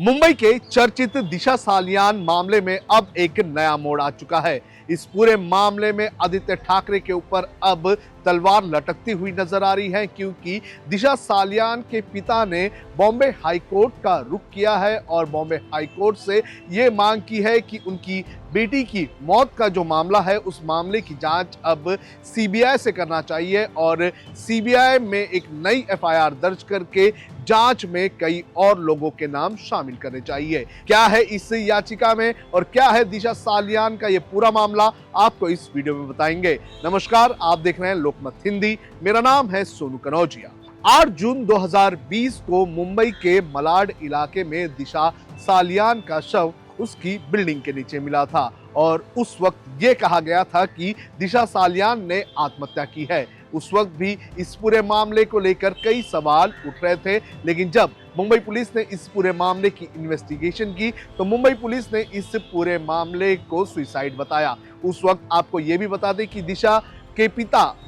मुंबई के चर्चित दिशा सालियान मामले में अब एक नया मोड़ आ चुका है। इस पूरे मामले में आदित्य ठाकरे के ऊपर अब तलवार लटकती हुई नजर आ रही है, क्योंकि दिशा सालियान के पिता ने बॉम्बे हाई कोर्ट का रुख किया है और बॉम्बे हाई कोर्ट से ये मांग की है कि उनकी बेटी की मौत का जो मामला है उस मामले की जांच अब सीबीआई से करना चाहिए और सीबीआई में एक नई एफआईआर दर्ज करके जांच में कई और लोगों के नाम शामिल करने चाहिए। क्या है इस याचिका में और क्या है दिशा सालियान का ये पूरा मामला, आपको इस वीडियो में बताएंगे। नमस्कार, आप देख रहे हैं लोकमत हिंदी। मेरा नाम है सोनू कनौजिया। 8 जून 2020 को मुंबई के मलाड इलाके में दिशा सालियान का शव उसकी बिल्डिंग के नीचे मिला था और उस वक्त ये कहा गया था कि दिशा सालियान ने आत्महत्या की है। उस वक्त भी इस पूरे मामले को लेकर कई सवाल उठ रहे थे, लेकिन जब मुंबई पुलिस ने इस पूरे मामले की इन्वेस्टिगेशन की तो मुंबई पुलिस ने इस पूरे मामले को सुसाइड बताया। उस वक्त आपको ये भी बता दें कि दिशा के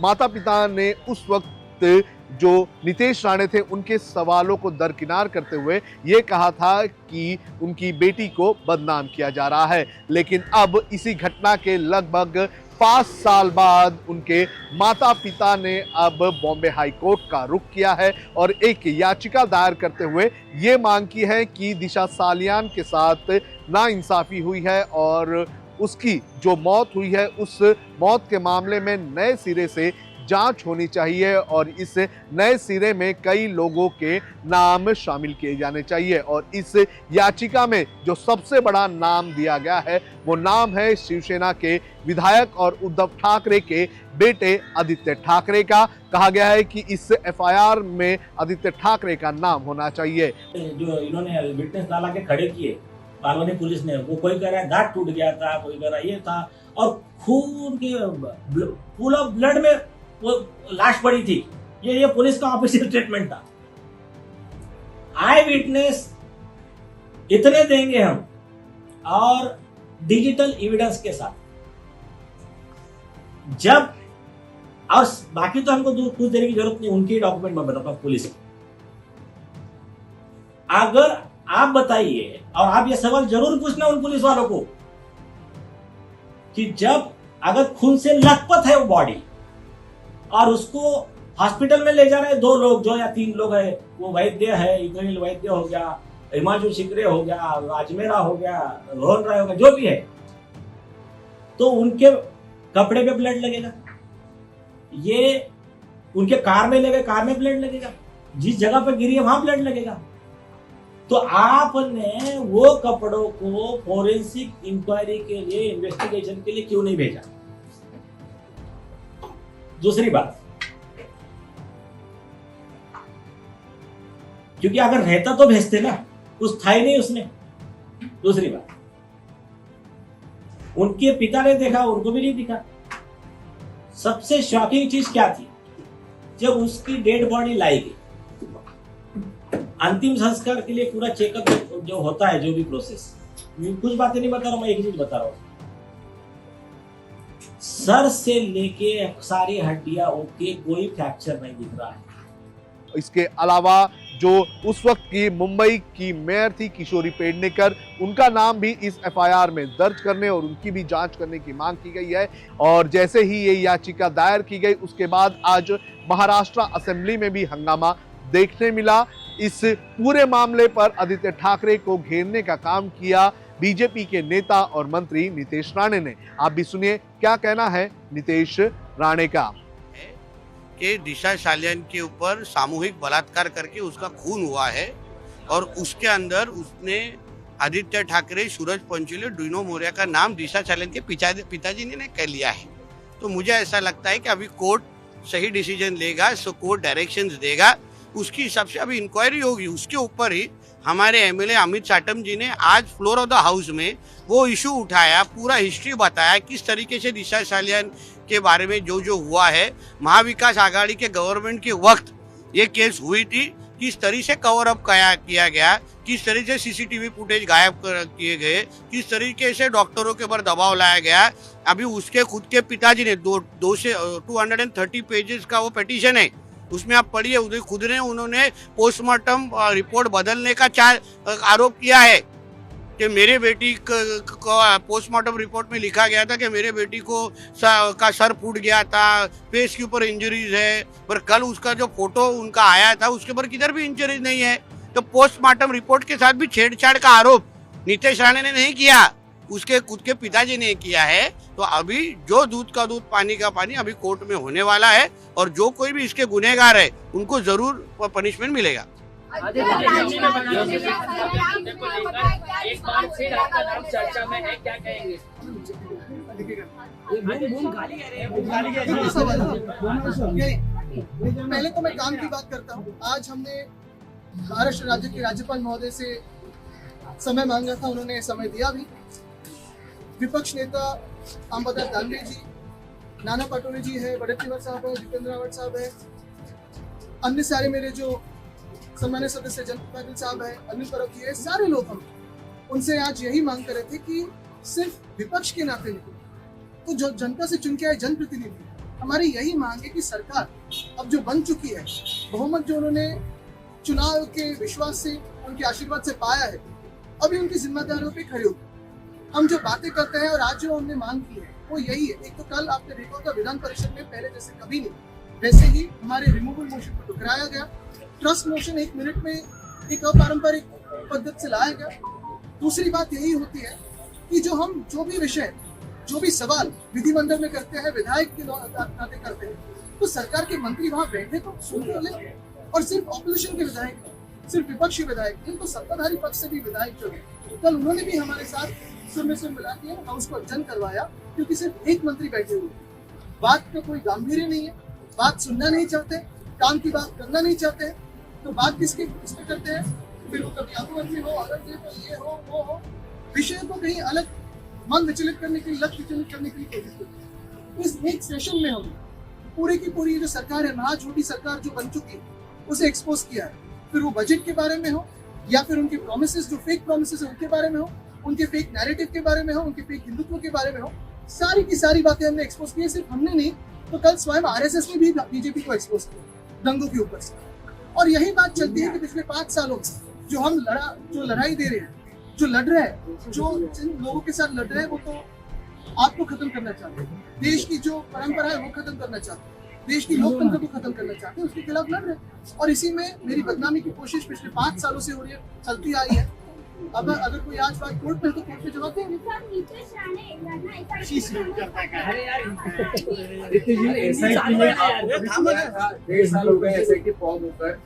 माता पिता ने उस वक्त जो नितेश राणे थे उनके सवालों को दरकिनार करते हुए ये कहा था कि उनकी बेटी को बदनाम किया जा रहा है। लेकिन अब इसी घटना के लगभग 5 साल बाद उनके माता पिता ने अब बॉम्बे हाई कोर्ट का रुख किया है और एक याचिका दायर करते हुए ये मांग की है कि दिशा सालियान के साथ नाइंसाफी हुई है और उसकी जो मौत हुई है उस मौत के मामले में नए सिरे से जांच होनी चाहिए और इस नए सिरे में कई लोगों के नाम शामिल किए जाने चाहिए। और इस याचिका में जो सबसे बड़ा नाम दिया गया है वो नाम है शिवसेना के विधायक और उद्धव ठाकरे के बेटे आदित्य ठाकरे का। कहा गया है कि इस एफआईआर में आदित्य ठाकरे का नाम होना चाहिए। जो इन्होंने विटनेस ला के खड़े किए बालवानी पुलिस ने, वो कोई कह रहा है दांत टूट गया था, कोई कह रहा है ये था, और खून के फुल ऑफ ब्लड में वो लाश पड़ी थी। ये पुलिस का ऑफिशियल स्टेटमेंट था। आई विटनेस इतने देंगे हम और डिजिटल एविडेंस के साथ, जब और बाकी तो हमको कुछ देने की जरूरत नहीं, उनके डॉक्यूमेंट मैं बताता हूं पुलिस को। अगर आप बताइए, और आप ये सवाल जरूर पूछना उन पुलिस वालों को कि जब अगर खून से लथपथ है वो बॉडी और उसको हॉस्पिटल में ले जा रहे 2 लोग जो या 3 लोग है, वो वैद्य है, इंद्रनील वैद्य हो गया, हिमांशु शिकरे हो गया, राजमेरा हो गया, रोहन राय हो गया, जो भी है, तो उनके कपड़े पे ब्लड लगेगा, ये उनके कार में लगे, कार में ब्लड लगेगा, जिस जगह पे गिरी है वहां ब्लड लगेगा। तो आपने वो कपड़ों को फोरेंसिक इंक्वायरी के लिए, इन्वेस्टिगेशन के लिए क्यों नहीं भेजा? दूसरी बात, क्योंकि अगर रहता तो भेजते ना, कुछ था ही नहीं उसमें। दूसरी बात, उनके पिता ने देखा, उनको भी नहीं दिखा। सबसे शॉकिंग चीज क्या थी, जब उसकी डेड बॉडी लाई गई, अंतिम संस्कार के लिए पूरा चेकअप जो होता है, जो भी प्रोसेस, कुछ बातें नहीं बता रहा हूं मैं, एक चीज बता रहा हूं, सर से लेके सारी हड्डियां ओके, कोई फ्रैक्चर नहीं दिख रहा है। इसके अलावा जो उस वक्त की मुंबई की मेयर थी किशोरी पेडनेकर, उनका नाम भी इस एफआईआर में दर्ज करने और उनकी भी जांच करने की मांग की गई है। और जैसे ही ये याचिका दायर की गई उसके बाद आज महाराष्ट्र असेंबली में भी हंगामा देखने मिला। इस पूरे मामले पर आदित्य ठाकरे को घेरने का काम किया बीजेपी के नेता और मंत्री नितेश राणे ने। आप भी सुनिए क्या कहना है नितेश राणे का। कि दिशा सालियान के ऊपर सामूहिक बलात्कार करके उसका खून हुआ है और उसके अंदर उसने आदित्य ठाकरे, सूरज पंचोली, डीनो मोरिया का नाम दिशा सालियान के पिताजी ने कह लिया है। तो मुझे ऐसा लगता है कि अभी कोर्ट सही डिसीजन लेगा, सो कोर्ट डायरेक्शंस देगा, उसकी हिसाब से अभी इंक्वायरी होगी। उसके ऊपर ही हमारे एमएलए अमित साटम जी ने आज फ्लोर ऑफ द हाउस में वो इशू उठाया, पूरा हिस्ट्री बताया किस तरीके से दिशा सालियान के बारे में जो हुआ है। महाविकास आघाड़ी के गवर्नमेंट के वक्त ये केस हुई थी, किस तरह से कवर अप किया गया, किस तरह से सीसीटीवी फुटेज गायब किए गए, किस तरीके से डॉक्टरों के ऊपर दबाव लाया गया। अभी उसके खुद के पिताजी ने 230 पेजेस का वो पिटीशन है, उसमें आप पढ़िए, उधर खुद ने उन्होंने पोस्टमार्टम रिपोर्ट बदलने का आरोप किया है कि मेरे बेटी को पोस्टमार्टम रिपोर्ट में लिखा गया था कि मेरे बेटी को का सर फूट गया था, फेस के ऊपर इंजरीज है, पर कल उसका जो फोटो उनका आया था उसके ऊपर किधर भी इंजरीज नहीं है। तो पोस्टमार्टम रिपोर्ट के साथ भी छेड़छाड़ का आरोप नीतीश राणे ने नहीं किया, उसके खुद के पिताजी ने किया है। तो अभी जो दूध का दूध पानी का पानी अभी कोर्ट में होने वाला है और जो कोई भी इसके गुनहगार है उनको जरूर पनिशमेंट मिलेगा। एक बार फिर आपका नाम चर्चा में है, क्या कहेंगे? पहले तो मैं काम की बात करता हूँ। आज हमने महाराष्ट्र राज्य के राज्यपाल महोदय से समय मांगा था, उन्होंने समय दिया भी। विपक्ष नेता अंबादास दानवे जी, नाना पटोले जी है, वडेट्टीवार साहब है, जितेंद्र आव्हाड साहब है, अन्य सारे मेरे जो सम्मानित सदस्य जनता पाटिल साहब है, अनिल परब जी है, सारे लोग हम उनसे आज यही मांग कर रहे थे कि सिर्फ विपक्ष के नाते नहीं, तो जो जनता से चुन के आए जनप्रतिनिधि, हमारी यही मांग है कि सरकार अब जो बन चुकी है, बहुमत जो उन्होंने चुनाव के विश्वास से, उनके आशीर्वाद से पाया है, अभी उनकी जिम्मेदारियों पे खड़े होकर हम जो बातें करते हैं और आज जो हमने मांग की है वो यही है। एक तो कल आपने देखा होगा विधान परिषद में पहले जैसे कभी नहीं, वैसे ही हमारे रिमूवल मोशन को ठुकराया गया। ट्रस्ट मोशन 1 मिनट में एक अपारंपरिक पद्धति से लाया गया। दूसरी बात यही होती है कि जो भी विषय, जो भी सवाल विधिमंडल में करते हैं, विधायक के नाते करते हैं, तो सरकार के मंत्री वहां बैठे तो सुन तो ले। और सिर्फ ऑपोजिशन के विधायक, सिर्फ विपक्षी विधायक, तो सत्ताधारी पक्ष से भी विधायक जो है, कल उन्होंने भी हमारे साथ सुर में सुर मिला के हाउस को अध्ययन करवाया, क्योंकि सिर्फ एक मंत्री बैठे हुए, बात का कोई गांभीर्य नहीं है, बात सुनना नहीं चाहते, काम की बात करना नहीं चाहते, तो बात किसके किसमें करते हैं? फिर वो कभी आत्महत्या हो, अलग ये हो वो हो, विषय को कहीं अलग मन विचलित करने के लिए, लक्ष्य विचलित करने की कोशिश करते हैं। इस एक सेशन में हम पूरी की पूरी जो सरकार है, महाझूठी सरकार जो बन चुकी है, उसे एक्सपोज किया है। फिर वो बजट के बारे में हो या फिर उनके प्रोमिसेस, जो फेक प्रोमिसेस है उनके बारे में हो, उनके फेक नैरेटिव के बारे में हो, उनके फेक हिंदुत्व के बारे में हो, सारी की सारी बातें हमने एक्सपोज की है। सिर्फ हमने नहीं, तो कल स्वयं आरएसएस ने भी बीजेपी को एक्सपोज किया दंगों के ऊपर से। और यही बात चलती है कि पिछले 5 सालों में जो हम लड़ाई दे रहे हैं, जो लड़ रहे हैं, जो जिन लोगों के साथ लड़ रहे हैं, वो तो आपको खत्म करना चाहते हैं, देश की जो परंपरा है वो खत्म करना चाहते हैं, देश की लोकतंत्र को खत्म करना चाहते हैं, उसके खिलाफ लड़ रहे हैं। और इसी में मेरी बदनामी की कोशिश पिछले 5 सालों से हो रही है, चलती आई है। अब अगर कोई आज बात कोर्ट में तो कोर्ट में जवाब देंगे।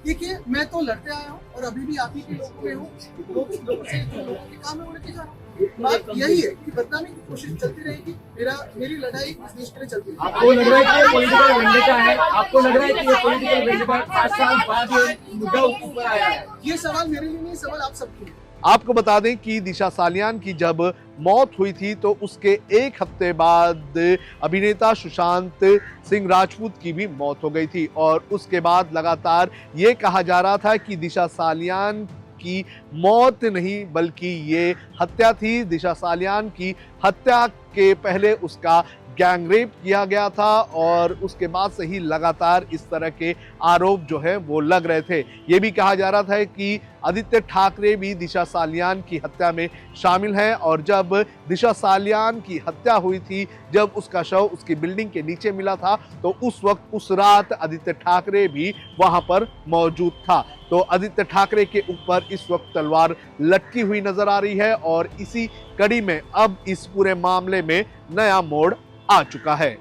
देखिए, मैं तो लड़ते आया हूँ और अभी भी आप ही के लोगों में हूँ, लोगों से जो लोगों के काम है वो लेके जा रहा हूँ। बात यही है कि बदनामी की कोशिश चलती रहेगी, मेरी लड़ाई इस देश के लिए चलती रहेगी। आपको लग रहा है कि पॉलिटिकल वेंडेटा है? आपको लग रहा है कि ये पॉलिटिकल वेंडेटा 5 साल बाद ये मुद्दा ऊपर आया है? ये सवाल मेरे लिए नहीं, सवाल आप सबके लिए। आपको बता दें कि दिशा सालियान की जब मौत हुई थी तो उसके 1 हफ्ते बाद अभिनेता सुशांत सिंह राजपूत की भी मौत हो गई थी और उसके बाद लगातार ये कहा जा रहा था कि दिशा सालियान की मौत नहीं बल्कि ये हत्या थी। दिशा सालियान की हत्या के पहले उसका गैंगरेप किया गया था और उसके बाद से ही लगातार इस तरह के आरोप जो है वो लग रहे थे। ये भी कहा जा रहा था कि आदित्य ठाकरे भी दिशा सालियान की हत्या में शामिल हैं और जब दिशा सालियान की हत्या हुई थी, जब उसका शव उसकी बिल्डिंग के नीचे मिला था, तो उस वक्त उस रात आदित्य ठाकरे भी वहां पर मौजूद था। तो आदित्य ठाकरे के ऊपर इस वक्त तलवार लटकी हुई नजर आ रही है और इसी कड़ी में अब इस पूरे मामले में नया मोड़ आ चुका है।